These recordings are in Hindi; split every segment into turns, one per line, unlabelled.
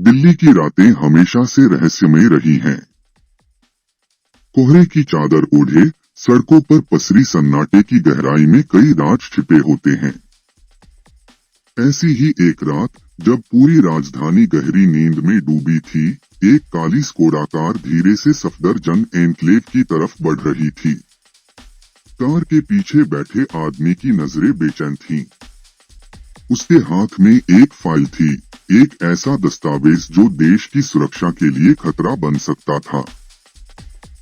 दिल्ली की रातें हमेशा से रहस्यमय रही हैं। कोहरे की चादर ओढ़े सड़कों पर पसरी सन्नाटे की गहराई में कई राज छिपे होते हैं। ऐसी ही एक रात जब पूरी राजधानी गहरी नींद में डूबी थी, एक काली स्कोडा कार धीरे से सफदरजंग एन्क्लेव की तरफ बढ़ रही थी। कार के पीछे बैठे आदमी की नजरें बेचैन थीं। उसके हाथ में एक फाइल थी, एक ऐसा दस्तावेज जो देश की सुरक्षा के लिए खतरा बन सकता था।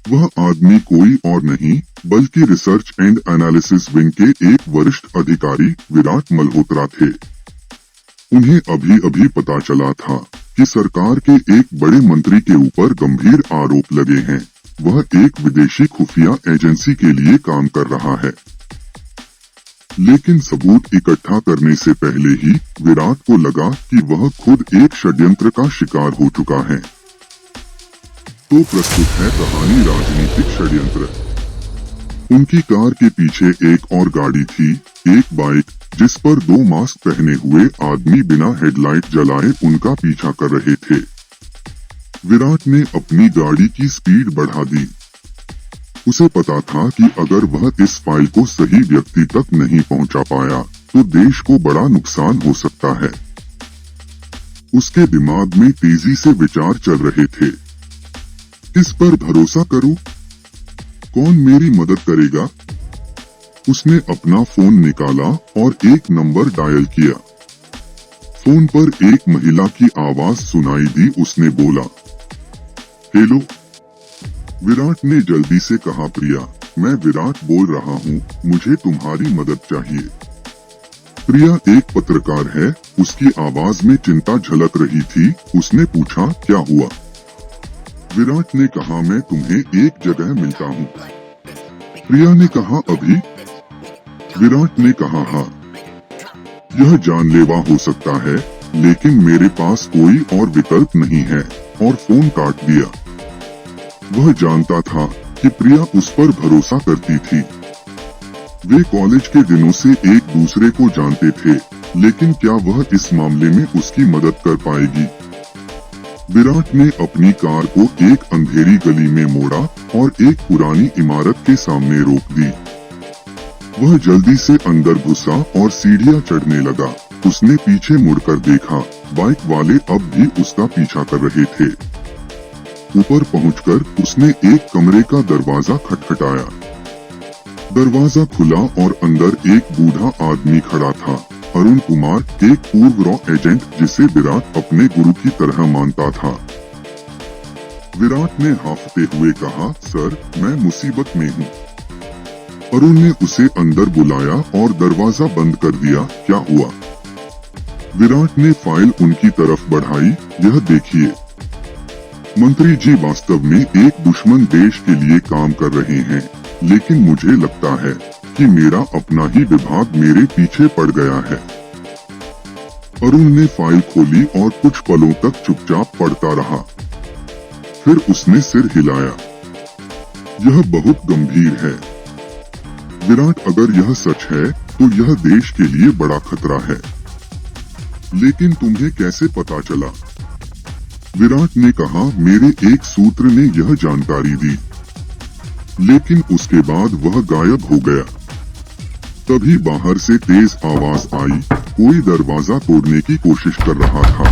वह आदमी कोई और नहीं बल्कि रिसर्च एंड एनालिसिस विंग के एक वरिष्ठ अधिकारी विराट मल्होत्रा थे। उन्हें अभी अभी पता चला था कि सरकार के एक बड़े मंत्री के ऊपर गंभीर आरोप लगे हैं। वह एक विदेशी खुफिया एजेंसी के लिए काम कर रहा है। लेकिन सबूत इकट्ठा करने से पहले ही विराट को लगा कि वह खुद एक षड्यंत्र का शिकार हो चुका है। तो प्रस्तुत है कहानी राजनीतिक षड्यंत्र। उनकी कार के पीछे एक और गाड़ी थी, एक बाइक जिस पर दो मास्क पहने हुए आदमी बिना हेडलाइट जलाए उनका पीछा कर रहे थे। विराट ने अपनी गाड़ी की स्पीड बढ़ा दी। उसे पता था कि अगर वह इस फाइल को सही व्यक्ति तक नहीं पहुंचा पाया तो देश को बड़ा नुकसान हो सकता है। उसके दिमाग में तेजी से विचार चल रहे थे। किस पर भरोसा करूं? कौन मेरी मदद करेगा? उसने अपना फोन निकाला और एक नंबर डायल किया। फोन पर एक महिला की आवाज सुनाई दी। उसने बोला, हेलो। विराट ने जल्दी से कहा, प्रिया, मैं विराट बोल रहा हूँ, मुझे तुम्हारी मदद चाहिए। प्रिया एक पत्रकार है, उसकी आवाज में चिंता झलक रही थी। उसने पूछा, क्या हुआ? विराट ने कहा, मैं तुम्हें एक जगह मिलता हूँ। प्रिया ने कहा, अभी? विराट ने कहा, हाँ। यह जानलेवा हो सकता है, लेकिन मेरे पास कोई और विकल्प नहीं है। और फोन काट दिया। वह जानता था कि प्रिया उस पर भरोसा करती थी। वे कॉलेज के दिनों से एक दूसरे को जानते थे, लेकिन क्या वह इस मामले में उसकी मदद कर पाएगी? विराट ने अपनी कार को एक अंधेरी गली में मोड़ा और एक पुरानी इमारत के सामने रोक दी। वह जल्दी से अंदर घुसा और सीढ़ियां चढ़ने लगा। उसने पीछे मुड़कर देखा, बाइक वाले अब भी उसका पीछा कर रहे थे। ऊपर पहुंचकर उसने एक कमरे का दरवाजा खटखटाया। दरवाजा खुला और अंदर एक बूढ़ा आदमी खड़ा था, अरुण कुमार, एक पूर्व रॉ एजेंट जिसे विराट अपने गुरु की तरह मानता था। विराट ने हांफते हुए कहा, सर, मैं मुसीबत में हूँ। अरुण ने उसे अंदर बुलाया और दरवाजा बंद कर दिया। क्या हुआ? विराट ने फाइल उनकी तरफ बढ़ाई। यह देखिए। मंत्री जी वास्तव में एक दुश्मन देश के लिए काम कर रहे हैं, लेकिन मुझे लगता है कि मेरा अपना ही विभाग मेरे पीछे पड़ गया है। अरुण ने फाइल खोली और कुछ पलों तक चुपचाप पढ़ता रहा। फिर उसने सिर हिलाया। यह बहुत गंभीर है विराट, अगर यह सच है तो यह देश के लिए बड़ा खतरा है। लेकिन तुम्हें कैसे पता चला? विराट ने कहा, मेरे एक सूत्र ने यह जानकारी दी। लेकिन उसके बाद वह गायब हो गया। तभी बाहर से तेज आवाज आई, कोई दरवाजा तोड़ने की कोशिश कर रहा था।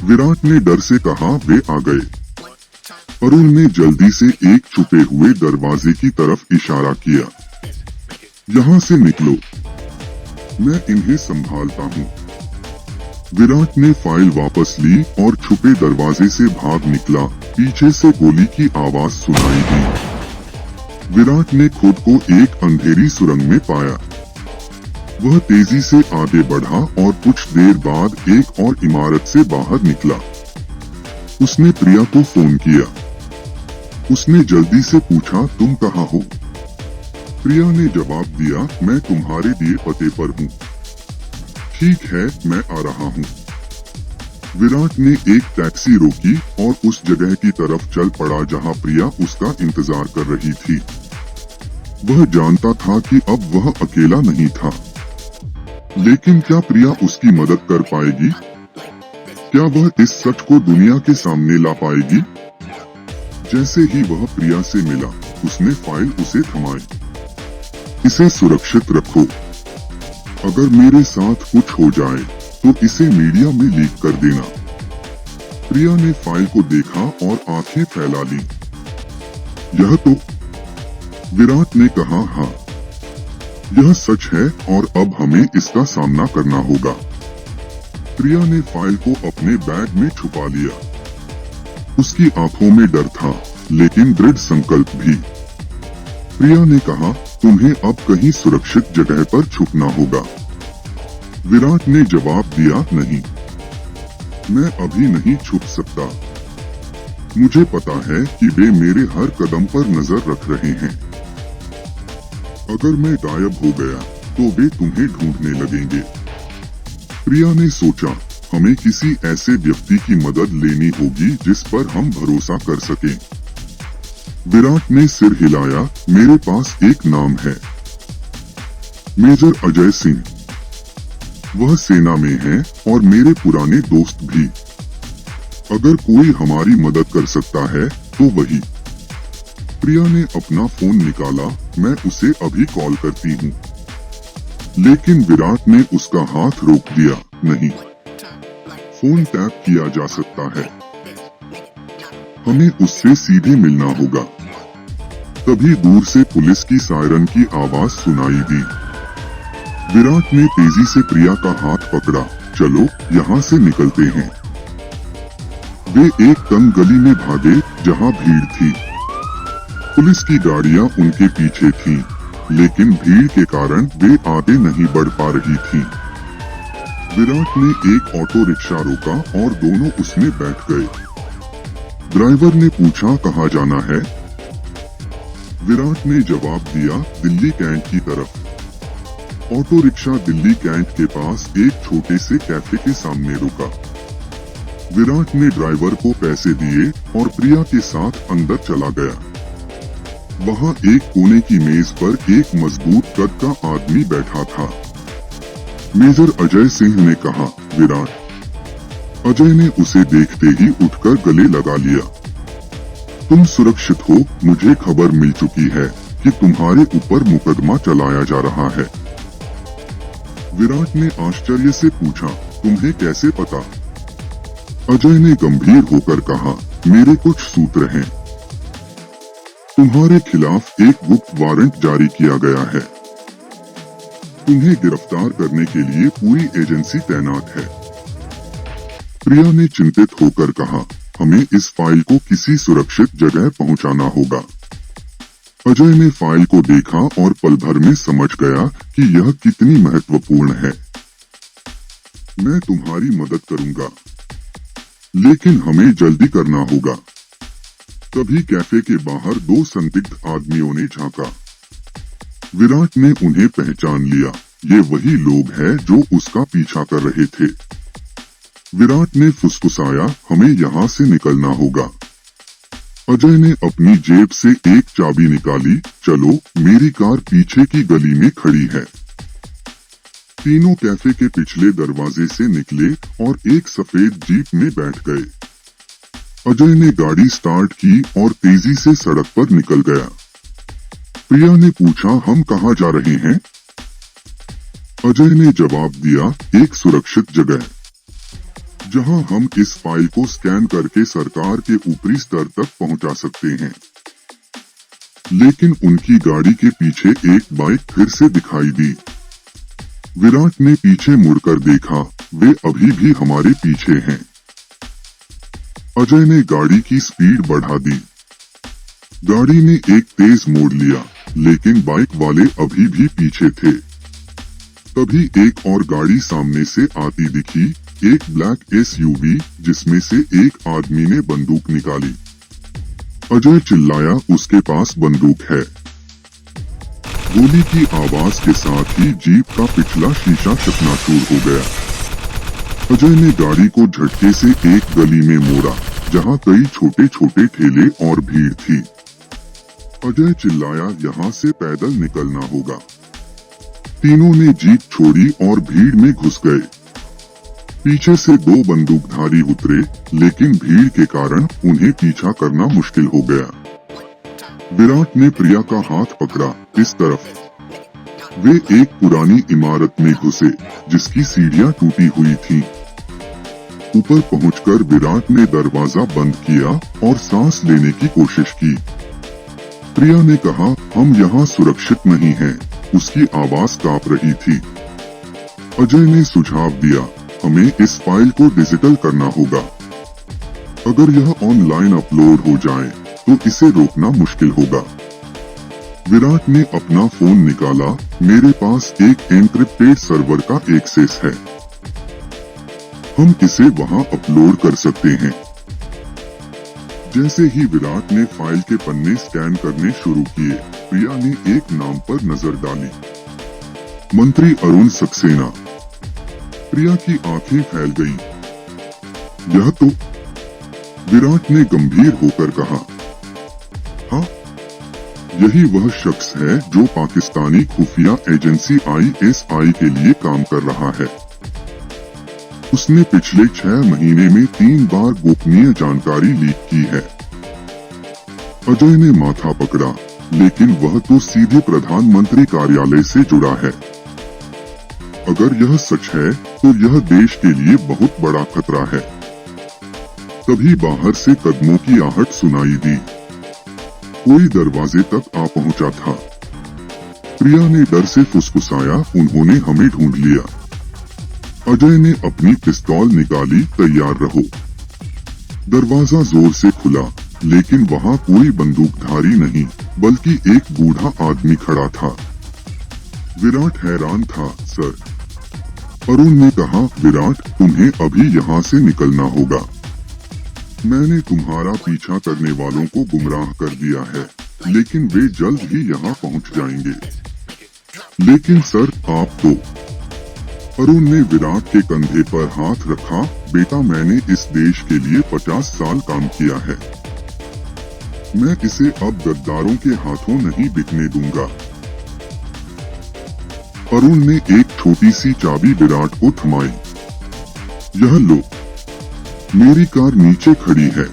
विराट ने डर से कहा, वे आ गए। अरुण ने जल्दी से एक छुपे हुए दरवाजे की तरफ इशारा किया। यहाँ से निकलो, मैं इन्हें संभालता हूँ। विराट ने फाइल वापस ली और छुपे दरवाजे से भाग निकला। पीछे से गोली की आवाज सुनाई दी। विराट ने खुद को एक अंधेरी सुरंग में पाया। वह तेजी से आगे बढ़ा और कुछ देर बाद एक और इमारत से बाहर निकला। उसने प्रिया को फोन किया। उसने जल्दी से पूछा, तुम कहाँ हो? प्रिया ने जवाब दिया, मैं तुम्हारे दिए पते पर हूँ। ठीक है, मैं आ रहा हूँ। विराट ने एक टैक्सी रोकी और उस जगह की तरफ चल पड़ा जहाँ प्रिया उसका इंतजार कर रही थी। वह जानता था कि अब वह अकेला नहीं था, लेकिन क्या प्रिया उसकी मदद कर पाएगी? क्या वह इस सच को दुनिया के सामने ला पाएगी? जैसे ही वह प्रिया से मिला, उसने फाइल उसे थमाई। इसे सुरक्षित रखो। अगर मेरे साथ कुछ हो जाए तो इसे मीडिया में लीक कर देना। प्रिया ने फाइल को देखा और आंखें फैला ली। यह तो... विराट ने कहा, हाँ, यह सच है और अब हमें इसका सामना करना होगा। प्रिया ने फाइल को अपने बैग में छुपा लिया। उसकी आंखों में डर था, लेकिन दृढ़ संकल्प भी। प्रिया ने कहा, तुम्हें अब कहीं सुरक्षित जगह पर छुपना होगा। विराट ने जवाब दिया, नहीं, मैं अभी नहीं छुप सकता। मुझे पता है कि वे मेरे हर कदम पर नजर रख रहे हैं। अगर मैं गायब हो गया तो वे तुम्हें ढूंढने लगेंगे। प्रिया ने सोचा, हमें किसी ऐसे व्यक्ति की मदद लेनी होगी जिस पर हम भरोसा कर सकें। विराट ने सिर हिलाया, मेरे पास एक नाम है, मेजर अजय सिंह। वह सेना में है और मेरे पुराने दोस्त भी। अगर कोई हमारी मदद कर सकता है तो वही। प्रिया ने अपना फोन निकाला, मैं उसे अभी कॉल करती हूँ। लेकिन विराट ने उसका हाथ रोक दिया, नहीं, फोन टैप किया जा सकता है, हमें उससे सीधे मिलना होगा। तभी दूर से पुलिस की सायरन की आवाज सुनाई दी। विराट ने तेजी से प्रिया का हाथ पकड़ा, चलो यहाँ से निकलते हैं। वे एक तंग गली में भागे जहाँ भीड़ थी। पुलिस की गाड़ियाँ उनके पीछे थीं, लेकिन भीड़ के कारण वे आगे नहीं बढ़ पा रही थीं। विराट ने एक ऑटो रिक्शा रोका और दोनों उसमें बैठ गए। ड्राइवर ने पूछा, कहाँ जाना है? विराट ने जवाब दिया, दिल्ली कैंट की तरफ। ऑटो रिक्शा दिल्ली कैंट के पास एक छोटे से कैफे के सामने रुका। विराट ने ड्राइवर को पैसे दिए और प्रिया के साथ अंदर चला गया। वहां एक कोने की मेज पर एक मजबूत कद का आदमी बैठा था। मेजर अजय सिंह ने कहा, विराट। अजय ने उसे देखते ही उठकर गले लगा लिया। तुम सुरक्षित हो, मुझे खबर मिल चुकी है कि तुम्हारे ऊपर मुकदमा चलाया जा रहा है। विराट ने आश्चर्य से पूछा, तुम्हें कैसे पता? अजय ने गंभीर होकर कहा, मेरे कुछ सूत्र हैं। तुम्हारे खिलाफ एक गुप्त वारंट जारी किया गया है। तुम्हें गिरफ्तार करने के लिए पूरी एजेंसी तैनात है। प्रिया ने चिंतित होकर कहा, हमें इस फाइल को किसी सुरक्षित जगह पहुंचाना होगा। अजय ने फाइल को देखा और पल भर में समझ गया कि यह कितनी महत्वपूर्ण है। मैं तुम्हारी मदद करूंगा, लेकिन हमें जल्दी करना होगा। तभी कैफे के बाहर दो संदिग्ध आदमियों ने झांका। विराट ने उन्हें पहचान लिया, ये वही लोग हैं जो उसका पीछा कर रहे थे। विराट ने फुसफुसाया, हमें यहाँ से निकलना होगा। अजय ने अपनी जेब से एक चाबी निकाली, चलो, मेरी कार पीछे की गली में खड़ी है। तीनों कैफे के पिछले दरवाजे से निकले और एक सफेद जीप में बैठ गए। अजय ने गाड़ी स्टार्ट की और तेजी से सड़क पर निकल गया। प्रिया ने पूछा, हम कहाँ जा रहे हैं? अजय ने जवाब दिया, एक सुरक्षित जगह, जहां हम इस फाइल को स्कैन करके सरकार के ऊपरी स्तर तक पहुंचा सकते हैं। लेकिन उनकी गाड़ी के पीछे एक बाइक फिर से दिखाई दी। विराट ने पीछे मुड़कर देखा, वे अभी भी हमारे पीछे हैं। अजय ने गाड़ी की स्पीड बढ़ा दी। गाड़ी ने एक तेज मोड़ लिया, लेकिन बाइक वाले अभी भी पीछे थे। तभी एक और गाड़ी सामने से आती दिखी, एक ब्लैक एसयूवी, जिसमें से एक आदमी ने बंदूक निकाली। अजय चिल्लाया, उसके पास बंदूक है। गोली की आवाज के साथ ही जीप का पिछला शीशा चकनाचूर हो गया। अजय ने गाड़ी को झटके से एक गली में मोड़ा, जहां कई छोटे छोटे ठेले और भीड़ थी। अजय चिल्लाया, यहाँ से पैदल निकलना होगा। तीनों ने जीप छोड़ी और भीड़ में घुस गए। पीछे से दो बंदूकधारी उतरे, लेकिन भीड़ के कारण उन्हें पीछा करना मुश्किल हो गया। विराट ने प्रिया का हाथ पकड़ा इस तरफ। वे एक पुरानी इमारत में घुसे, जिसकी सीढ़ियां टूटी हुई थीं। ऊपर पहुंचकर विराट ने दरवाजा बंद किया और सांस लेने की कोशिश की। प्रिया ने कहा, हम यहाँ सुरक्षित नहीं हैं। उसकी आवाज कांप रही थी। अजय ने सुझाव दिया, हमें इस फाइल को डिजिटल करना होगा। अगर यह ऑनलाइन अपलोड हो जाए तो इसे रोकना मुश्किल होगा। विराट ने अपना फोन निकाला। मेरे पास एक एन्क्रिप्टेड सर्वर का एक्सेस है। हम इसे वहां अपलोड कर सकते हैं। जैसे ही विराट ने फाइल के पन्ने स्कैन करने शुरू किए, प्रिया ने एक नाम पर नजर डाली, मंत्री अरुण सक्सेना। प्रिया की आंखें फैल गईं। यह तो... विराट ने गंभीर होकर कहा, हाँ, यही वह शख्स है जो पाकिस्तानी खुफिया एजेंसी ISI के लिए काम कर रहा है। उसने पिछले 6 महीने में 3 बार गोपनीय जानकारी लीक की है। अजय ने माथा पकड़ा, लेकिन वह तो सीधे प्रधानमंत्री कार्यालय से जुड़ा है। अगर यह सच है तो यह देश के लिए बहुत बड़ा खतरा है। तभी बाहर से कदमों की आहट सुनाई दी। कोई दरवाजे तक आ पहुंचा था। प्रिया ने डर से फुसफुसाया, उन्होंने हमें ढूंढ लिया। अजय ने अपनी पिस्तौल निकाली, तैयार रहो। दरवाजा जोर से खुला, लेकिन वहां कोई बंदूकधारी नहीं, बल्कि एक बूढ़ा आदमी खड़ा था। विराट हैरान था। सर, अरुण ने कहा, विराट, तुम्हें अभी यहाँ से निकलना होगा। मैंने तुम्हारा पीछा करने वालों को गुमराह कर दिया है, लेकिन वे जल्द ही यहाँ पहुँच जाएंगे। लेकिन सर, आप तो... अरुण ने विराट के कंधे पर हाथ रखा। बेटा, मैंने इस देश के लिए 50 साल काम किया है। मैं इसे अब गद्दारों के हाथों नहीं बिकने दूंगा। अरुण ने एक छोटी सी चाबी विराट को थमाई। यह लो, मेरी कार नीचे खड़ी है।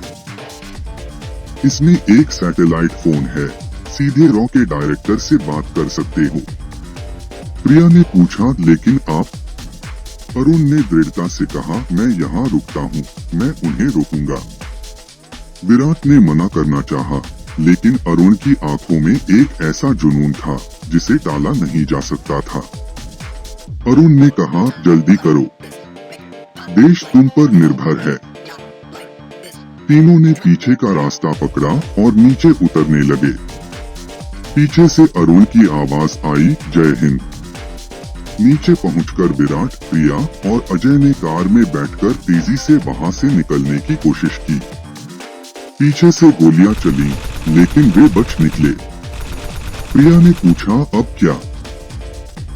इसमें एक सैटेलाइट फोन है, सीधे रॉ के डायरेक्टर से बात कर सकते हो। प्रिया ने पूछा, लेकिन आप? अरुण ने दृढ़ता से कहा, मैं यहाँ रुकता हूँ, मैं उन्हें रोकूंगा। विराट ने मना करना चाहा, लेकिन अरुण की आंखों में एक ऐसा जुनून था जिसे टाला नहीं जा सकता था। अरुण ने कहा, जल्दी करो, देश तुम पर निर्भर है। तीनों ने पीछे का रास्ता पकड़ा और नीचे उतरने लगे। पीछे से अरुण की आवाज आई, जय हिंद। नीचे पहुंचकर विराट, प्रिया और अजय ने कार में बैठकर तेजी से वहां से निकलने की कोशिश की। पीछे से गोलियां चली, लेकिन वे बच निकले। प्रिया ने पूछा, अब क्या?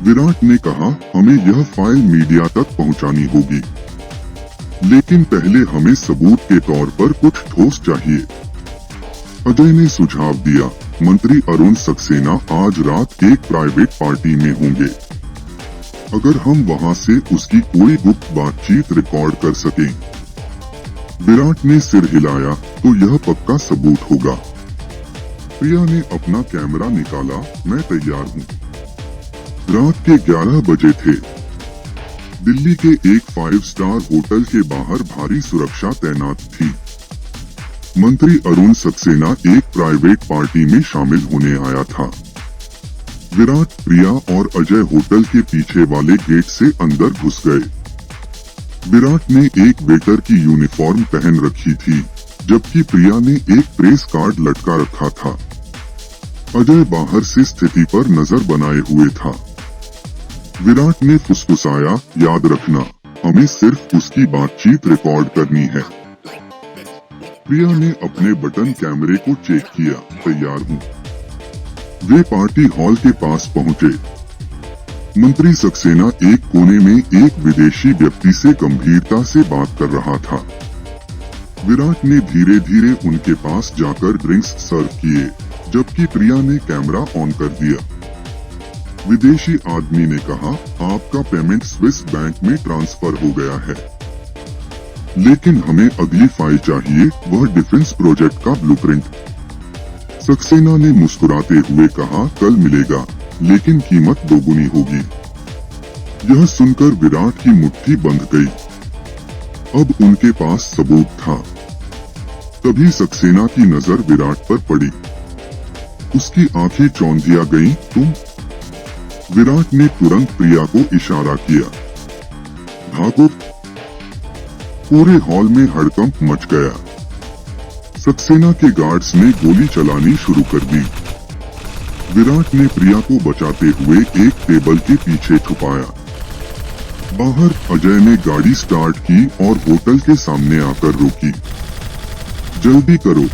विराट ने कहा, हमें यह फाइल मीडिया तक पहुंचानी होगी, लेकिन पहले हमें सबूत के तौर पर कुछ ठोस चाहिए। अजय ने सुझाव दिया, मंत्री अरुण सक्सेना आज रात एक प्राइवेट पार्टी में होंगे। अगर हम वहां से उसकी कोई गुप्त बातचीत रिकॉर्ड कर सकें। विराट ने सिर हिलाया, तो यह पक्का सबूत होगा। प्रिया ने अपना कैमरा निकाला, मैं तैयार हूँ। रात के 11 बजे थे। दिल्ली के एक 5 स्टार होटल के बाहर भारी सुरक्षा तैनात थी। मंत्री अरुण सक्सेना एक प्राइवेट पार्टी में शामिल होने आया था। विराट, प्रिया और अजय होटल के पीछे वाले गेट से अंदर घुस गए। विराट ने एक वेटर की यूनिफॉर्म पहन रखी थी, जबकि प्रिया ने एक प्रेस कार्ड लटका रखा था। अजय बाहर से स्थिति पर नजर बनाए हुए था। विराट ने फुसफुसाया, याद रखना, हमें सिर्फ उसकी बातचीत रिकॉर्ड करनी है। प्रिया ने अपने बटन कैमरे को चेक किया, तैयार हूँ। वे पार्टी हॉल के पास पहुँचे। मंत्री सक्सेना एक कोने में एक विदेशी व्यक्ति से गंभीरता से बात कर रहा था। विराट ने धीरे धीरे उनके पास जाकर ड्रिंक्स सर्व किए, जबकि प्रिया ने कैमरा ऑन कर दिया। विदेशी आदमी ने कहा, आपका पेमेंट स्विस बैंक में ट्रांसफर हो गया है। लेकिन हमें अगली फाइल चाहिए, वह डिफेंस प्रोजेक्ट का ब्लूप्रिंट। सक्सेना ने मुस्कुराते हुए कहा, कल मिलेगा, लेकिन कीमत दोगुनी होगी। यह सुनकर विराट की मुट्ठी बंध गई। अब उनके पास सबूत था। तभी सक्सेना की नजर विराट पर पड़ी। उसकी आंखें चौंधिया गईं। तुम? विराट ने तुरंत प्रिया को इशारा किया। भागो! पूरे हॉल में हड़कंप मच गया। सक्सेना के गार्ड्स ने गोली चलानी शुरू कर दी। विराट ने प्रिया को बचाते हुए एक टेबल के पीछे छुपाया। बाहर अजय ने गाड़ी स्टार्ट की और होटल के सामने आकर रोकी। जल्दी करो!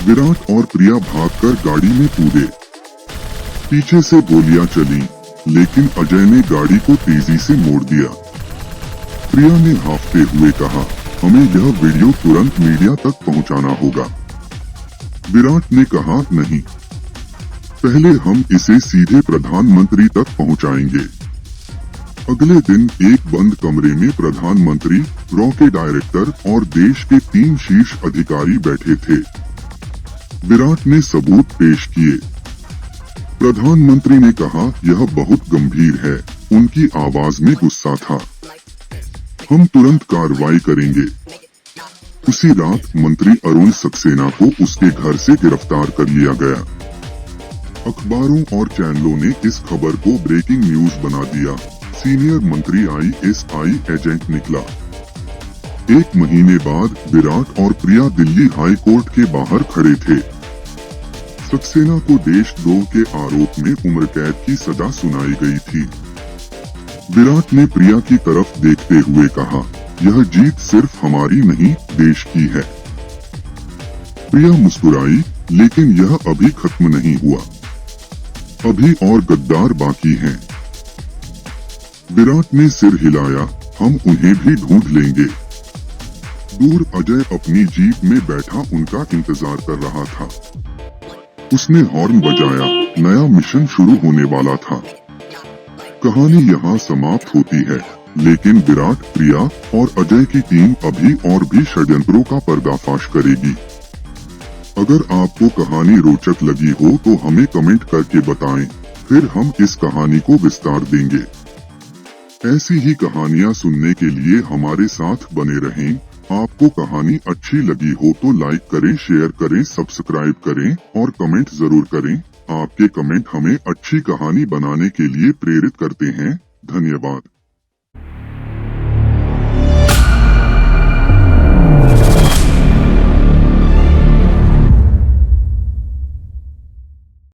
विराट और प्रिया भागकर गाड़ी में कूदे। पीछे से गोलियां चली, लेकिन अजय ने गाड़ी को तेजी से मोड़ दिया। प्रिया ने हांफते हुए कहा, हमें यह वीडियो तुरंत मीडिया तक पहुंचाना होगा। विराट ने कहा, नहीं, पहले हम इसे सीधे प्रधानमंत्री तक पहुंचाएंगे। अगले दिन एक बंद कमरे में प्रधानमंत्री, रॉ के डायरेक्टर और देश के 3 शीर्ष अधिकारी बैठे थे। विराट ने सबूत पेश किए। प्रधानमंत्री ने कहा, यह बहुत गंभीर है। उनकी आवाज में गुस्सा था। हम तुरंत कार्रवाई करेंगे। उसी रात मंत्री अरुण सक्सेना को उसके घर से गिरफ्तार कर लिया गया। अखबारों और चैनलों ने इस खबर को ब्रेकिंग न्यूज बना दिया। सीनियर मंत्री ISI एजेंट निकला। 1 महीने बाद विराट और प्रिया दिल्ली हाई कोर्ट के बाहर खड़े थे। सक्सेना को देशद्रोह के आरोप में उम्र कैद की सजा सुनाई गई थी। विराट ने प्रिया की तरफ देखते हुए कहा, यह जीत सिर्फ हमारी नहीं, देश की है। प्रिया मुस्कुराई, लेकिन यह अभी खत्म नहीं हुआ। अभी और गद्दार बाकी हैं। विराट ने सिर हिलाया, हम उन्हें भी ढूंढ लेंगे। दूर अजय अपनी जीप में बैठा उनका इंतजार कर रहा था। उसने हॉर्न बजाया, नया मिशन शुरू होने वाला था। कहानी यहाँ समाप्त होती है, लेकिन विराट, प्रिया और अजय की टीम अभी और भी षड्यंत्रों का पर्दाफाश करेगी। अगर आपको कहानी रोचक लगी हो तो हमें कमेंट करके बताएं, फिर हम इस कहानी को विस्तार देंगे। ऐसी ही कहानियाँ सुनने के लिए हमारे साथ बने रहें। आपको कहानी अच्छी लगी हो तो लाइक करें, शेयर करें, सब्सक्राइब करें और कमेंट जरूर करें। आपके कमेंट हमें अच्छी कहानी बनाने के लिए प्रेरित करते हैं। धन्यवाद।